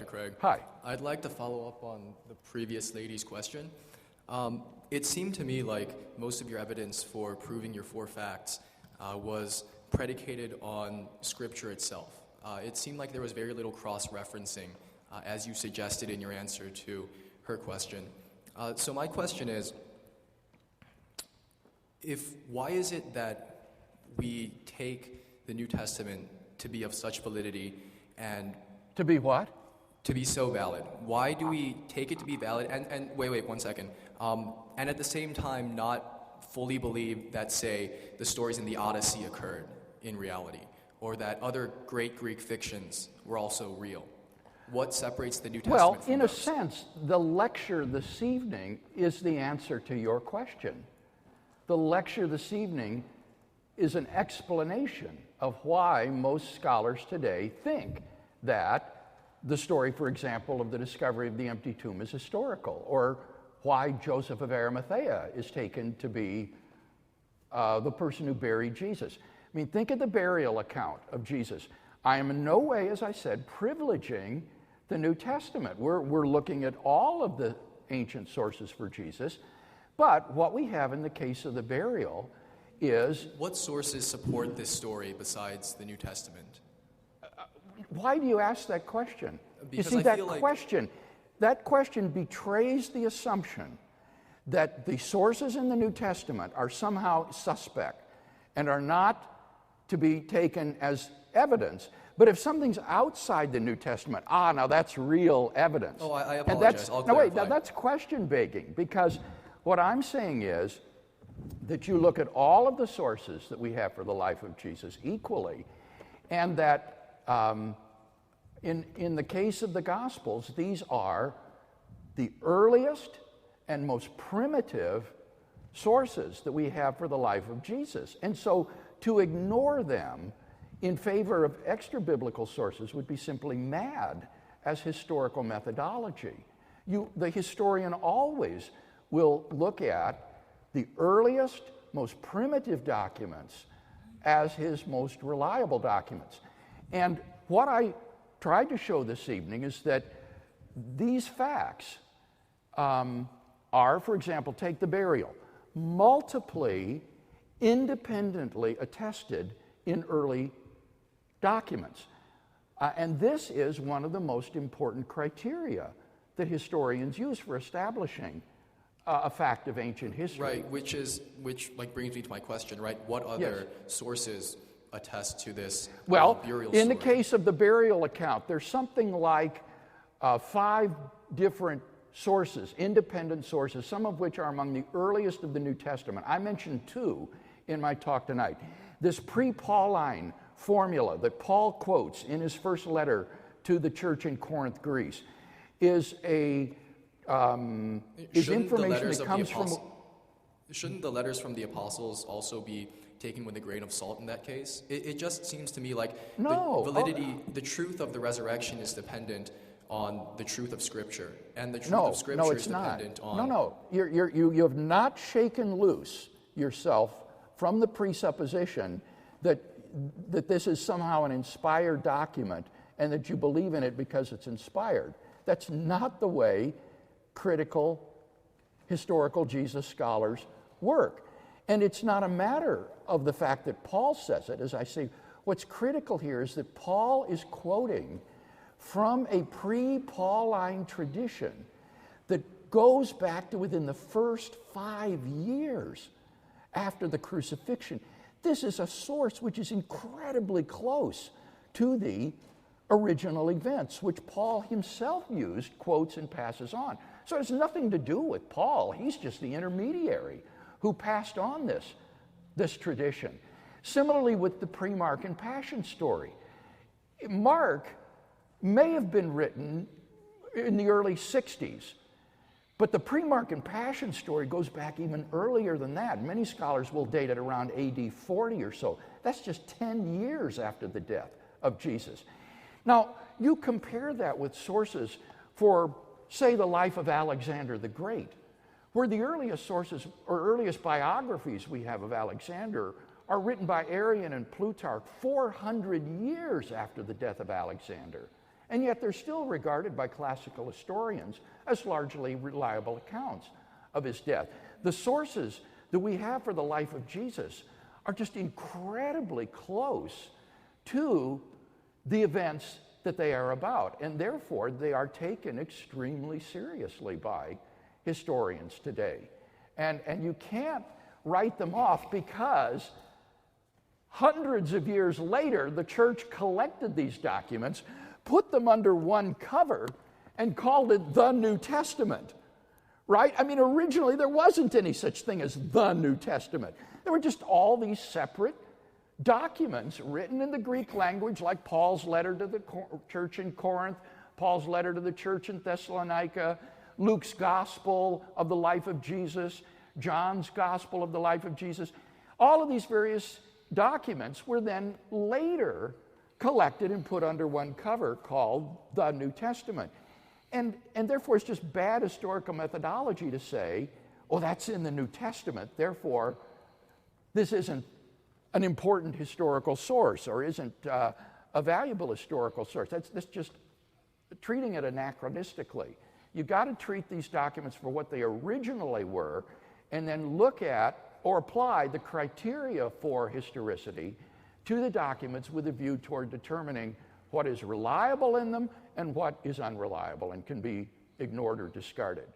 Craig. Hi. I'd like to follow up on the previous lady's question. It seemed to me like most of your evidence for proving your 4 facts was predicated on Scripture itself. It seemed like there was very little cross-referencing, as you suggested in your answer to her question. So my question is, why is it that we take the New Testament to be of such validity and... To be what? To be so valid. Why do we take it to be valid? And wait, 1 second. And at the same time not fully believe that, say, the stories in the Odyssey occurred in reality, or that other great Greek fictions were also real? What separates the New Testament Well, from in those? a sense, the lecture this evening is the answer to your question. The lecture this evening is an explanation of why most scholars today think that the story, for example, of the discovery of the empty tomb is historical, or why Joseph of Arimathea is taken to be the person who buried Jesus. I mean, think of the burial account of Jesus. I am in no way, as I said, privileging the New Testament. We're looking at all of the ancient sources for Jesus, but what we have in the case of the burial is... What sources support this story besides the New Testament? Why do you ask that question? Because you see, I that feel like... that question betrays the assumption that the sources in the New Testament are somehow suspect and are not to be taken as evidence. But if something's outside the New Testament, now that's real evidence. Oh, I apologize. I'll clarify. clarify. That's question begging, because what I'm saying is that you look at all of the sources that we have for the life of Jesus equally, and that in the case of the Gospels, these are the earliest and most primitive sources that we have for the life of Jesus. And so to ignore them in favor of extra-biblical sources would be simply mad as historical methodology. The historian always will look at the earliest, most primitive documents as his most reliable documents. And what I tried to show this evening is that these facts are, for example, take the burial, multiply independently attested in early documents. And this is one of the most important criteria that historians use for establishing a fact of ancient history. Right, which brings me to my question, right? What other sources attest to this Well, burial in the story? case of the burial account, there's something like 5 different sources, independent sources, some of which are among the earliest of the New Testament. I mentioned 2 in my talk tonight. This pre-Pauline formula that Paul quotes in his first letter to the church in Corinth, Greece, is information that comes from... Shouldn't the letters from the apostles also be taken with a grain of salt in that case? It just seems to me like the validity, the truth of the resurrection is dependent on the truth of Scripture, and the truth of Scripture is dependent on... No, you have not shaken loose yourself from the presupposition that this is somehow an inspired document and that you believe in it because it's inspired. That's not the way critical historical Jesus scholars work. And it's not a matter of the fact that Paul says it. As I say, what's critical here is that Paul is quoting from a pre-Pauline tradition that goes back to within the first 5 years after the crucifixion. This is a source which is incredibly close to the original events, which Paul himself used, quotes, and passes on. So it has nothing to do with Paul. He's just the intermediary who passed on this tradition. Similarly with the pre-Mark and Passion story. Mark may have been written in the early 60s, but the pre-Mark and Passion story goes back even earlier than that. Many scholars will date it around AD 40 or so. That's just 10 years after the death of Jesus. Now, you compare that with sources for, say, the life of Alexander the Great, where the earliest sources or earliest biographies we have of Alexander are written by Arrian and Plutarch 400 years after the death of Alexander. And yet they're still regarded by classical historians as largely reliable accounts of his death. The sources that we have for the life of Jesus are just incredibly close to the events that they are about, and therefore they are taken extremely seriously by historians today. And you can't write them off because hundreds of years later, the church collected these documents, put them under one cover, and called it the New Testament, right? I mean, originally there wasn't any such thing as the New Testament. There were just all these separate documents written in the Greek language, like Paul's letter to the church in Corinth, Paul's letter to the church in Thessalonica, Luke's gospel of the life of Jesus, John's gospel of the life of Jesus. All of these various documents were then later collected and put under one cover called the New Testament. And therefore it's just bad historical methodology to say, oh, that's in the New Testament, therefore this isn't an important historical source or isn't a valuable historical source. That's just treating it anachronistically. You've got to treat these documents for what they originally were and then look at or apply the criteria for historicity to the documents with a view toward determining what is reliable in them and what is unreliable and can be ignored or discarded.